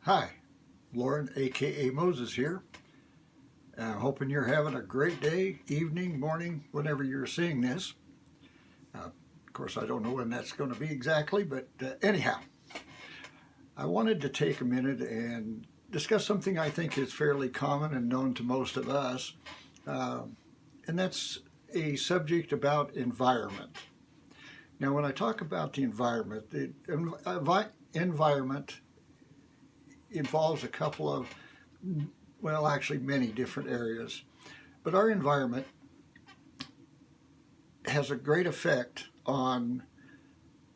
Hi, Lauren, aka Moses here. Hoping you're having a great day, evening, morning, whenever you're seeing this. Of course, I don't know when that's going to be exactly, but anyhow, I wanted to take a minute and discuss something I think is fairly common and known to most of us, and that's a subject about environment. Now, when I talk about the environment involves a couple of, well, actually many different areas. But our environment has a great effect on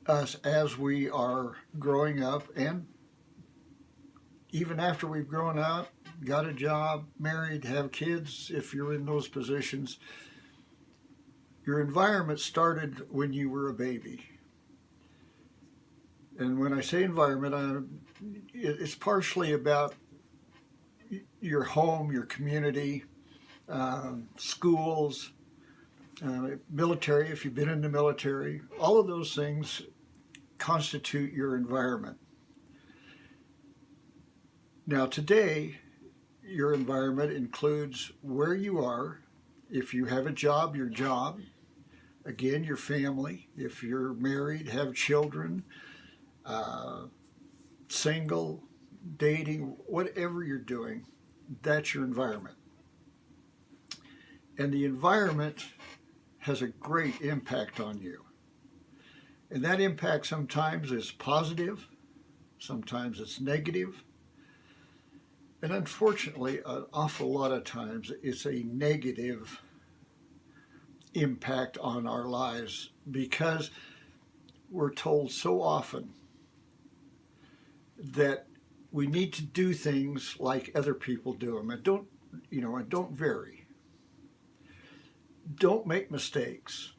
us as we are growing up, and even after we've grown up, got a job, married, have kids, if you're in those positions. Your environment started when you were a baby. And when I say environment, it's partially about your home, your community, schools, military, if you've been in the military. All of those things constitute your environment. Now today, your environment includes where you are. If you have a job, your job. Again, your family. If you're married, have children, single, dating, whatever you're doing, that's your environment. And the environment has a great impact on you. And that impact sometimes is positive, sometimes it's negative, and unfortunately, an awful lot of times it's a negative impact on our lives because we're told so often that we need to do things like other people do them, and don't vary. Don't make mistakes.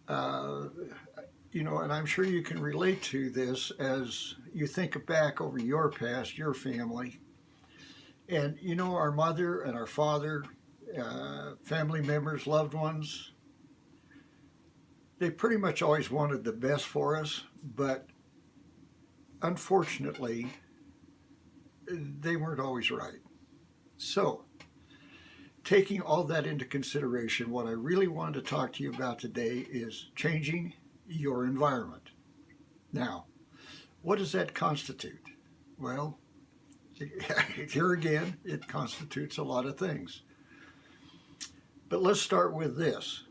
And I'm sure you can relate to this as you think back over your past, your family. And our mother and our father, family members, loved ones, they pretty much always wanted the best for us, but unfortunately, they weren't always right. So, taking all that into consideration, what I really wanted to talk to you about today is changing your environment. Now, what does that constitute? Well, here again, it constitutes a lot of things. But let's start with this.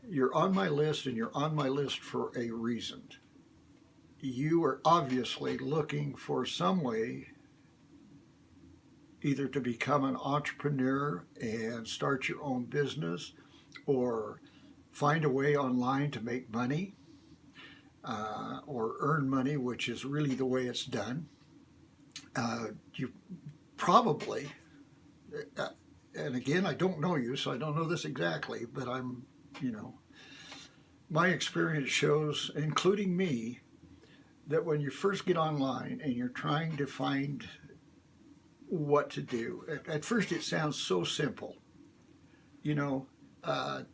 You're on my list, and you're on my list for a reason. You are obviously looking for some way either to become an entrepreneur and start your own business, or find a way online to make money, or earn money, which is really the way it's done. You probably, and again, I don't know you, so I don't know this exactly, but my experience shows, including me, that when you first get online and you're trying to find what to do, at first it sounds so simple.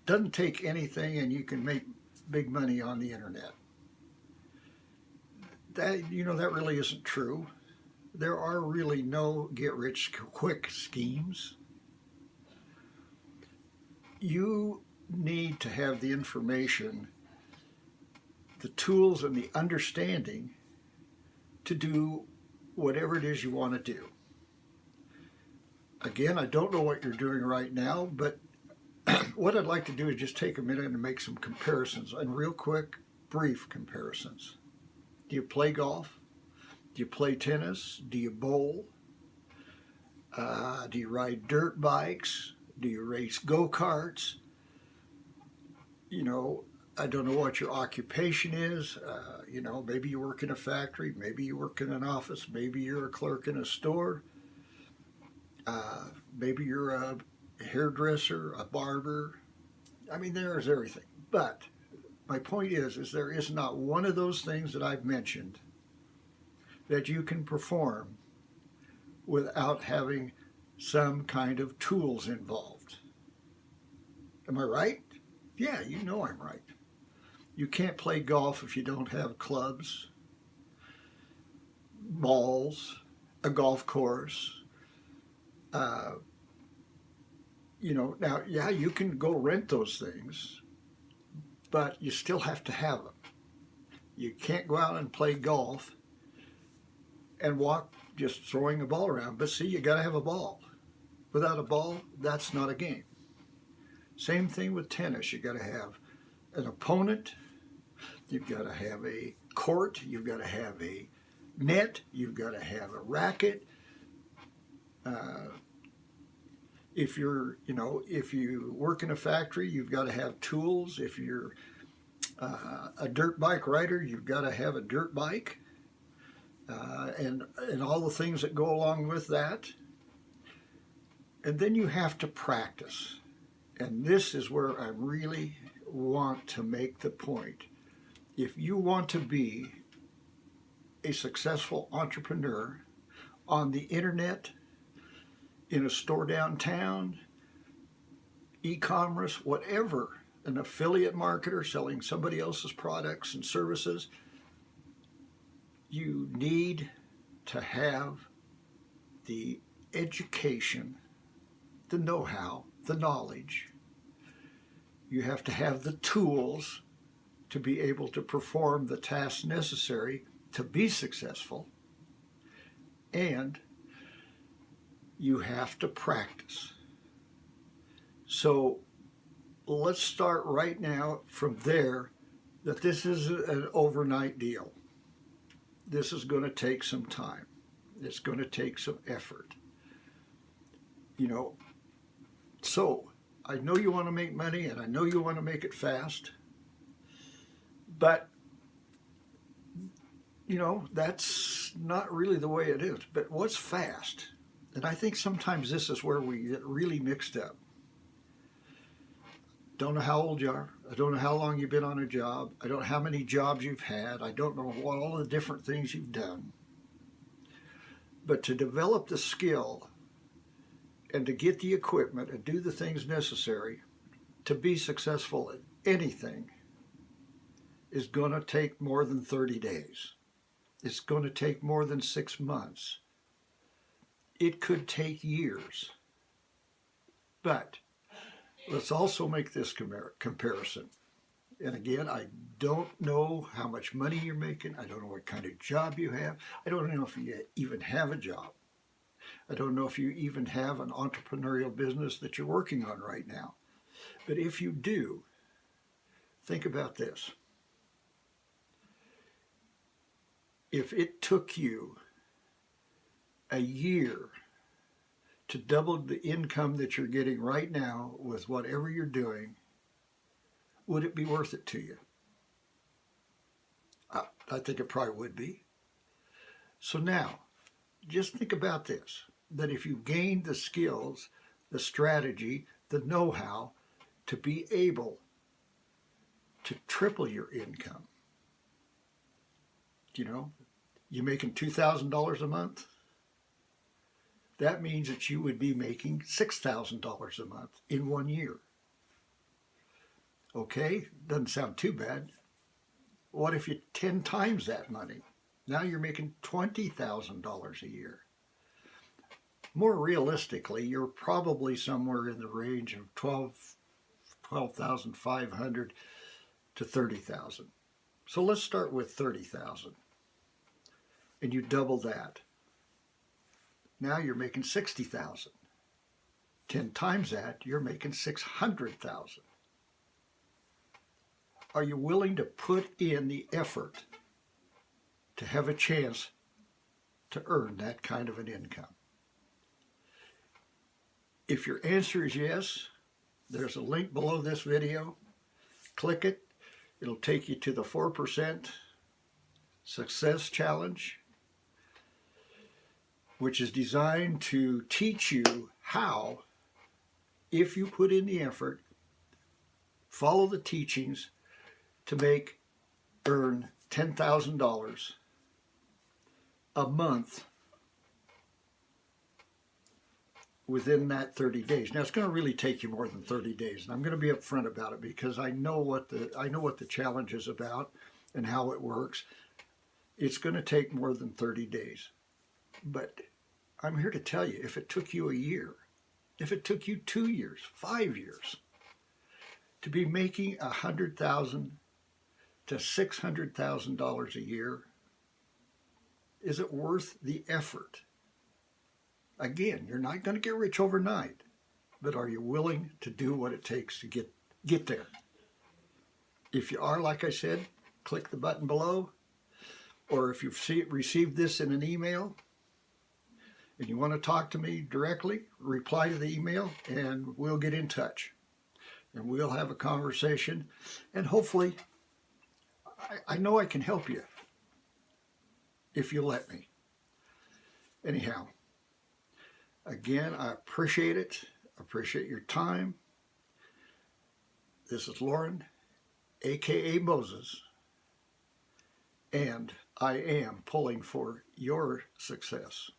Doesn't take anything and you can make big money on the internet. That really isn't true. There are really no get-rich-quick schemes. You need to have the information, the tools, and the understanding to do whatever it is you want to do. Again, I don't know what you're doing right now, but what I'd like to do is just take a minute and make some comparisons, and real quick, brief comparisons. Do you play golf? Do you play tennis? Do you bowl? Do you ride dirt bikes? Do you race go-karts? I don't know what your occupation is. Maybe you work in a factory, maybe you work in an office, maybe you're a clerk in a store, maybe you're a hairdresser, a barber. There's everything. But my point is there is not one of those things that I've mentioned that you can perform without having some kind of tools involved. Am I right? Yeah, I'm right. You can't play golf if you don't have clubs. balls, a golf course. Now, yeah, you can go rent those things, but you still have to have them. You can't go out and play golf and walk just throwing a ball around. But see, you got to have a ball. Without a ball, that's not a game. Same thing with tennis. You got to have an opponent. You've got to have a court. You've got to have a net. You've got to have a racket. If you work in a factory, you've got to have tools. If you're a dirt bike rider, you've got to have a dirt bike, and all the things that go along with that. And then you have to practice. And this is where I really want to make the point. If you want to be a successful entrepreneur on the internet, in a store downtown, e-commerce, whatever, an affiliate marketer selling somebody else's products and services, you need to have the education, the know-how, the knowledge. You have to have the tools to be able to perform the tasks necessary to be successful, and you have to practice. So let's start right now from there, that this is an overnight deal. This is going to take some time. It's going to take some effort. So I know you want to make money, and I know you want to make it fast, but that's not really the way it is. But what's fast? And I think sometimes this is where we get really mixed up. Don't know how old you are. I don't know how long you've been on a job. I don't know how many jobs you've had. I don't know what all the different things you've done. But to develop the skill and to get the equipment and do the things necessary to be successful at anything is going to take more than 30 days. It's going to take more than 6 months. It could take years. But let's also make this comparison. And again, I don't know how much money you're making. I don't know what kind of job you have. I don't know if you even have a job. I don't know if you even have an entrepreneurial business that you're working on right now. But if you do, think about this. If it took you a year to double the income that you're getting right now with whatever you're doing, would it be worth it to you? I think it probably would be. So now, just think about this, that if you gained the skills, the strategy, the know-how to be able to triple your income, you're making $2,000 a month, that means that you would be making $6,000 a month in 1 year. Okay, doesn't sound too bad. What if you 10 times that money? Now you're making $20,000 a year. More realistically, you're probably somewhere in the range of $12,500 to $30,000. So let's start with $30,000. And you double that. Now you're making $60,000. 10 times that, you're making $600,000. Are you willing to put in the effort to have a chance to earn that kind of an income? If your answer is yes, there's a link below this video. Click it. It'll take you to the 4% Success Challenge, which is designed to teach you how, if you put in the effort, follow the teachings to earn $10,000 a month within that 30 days. Now it's going to really take you more than 30 days, and I'm going to be upfront about it because I know what the challenge is about and how it works. It's going to take more than 30 days. But I'm here to tell you, if it took you a year, if it took you 2 years, 5 years, to be making $100,000 to $600,000 a year, is it worth the effort? Again, you're not going to get rich overnight, but are you willing to do what it takes to get there? If you are, like I said, click the button below, or if you've received this in an email and you want to talk to me directly, reply to the email and we'll get in touch and we'll have a conversation, and hopefully I know I can help you if you let me. Anyhow, again, I appreciate it. I appreciate your time. This is Lauren, aka Moses, and I am pulling for your success.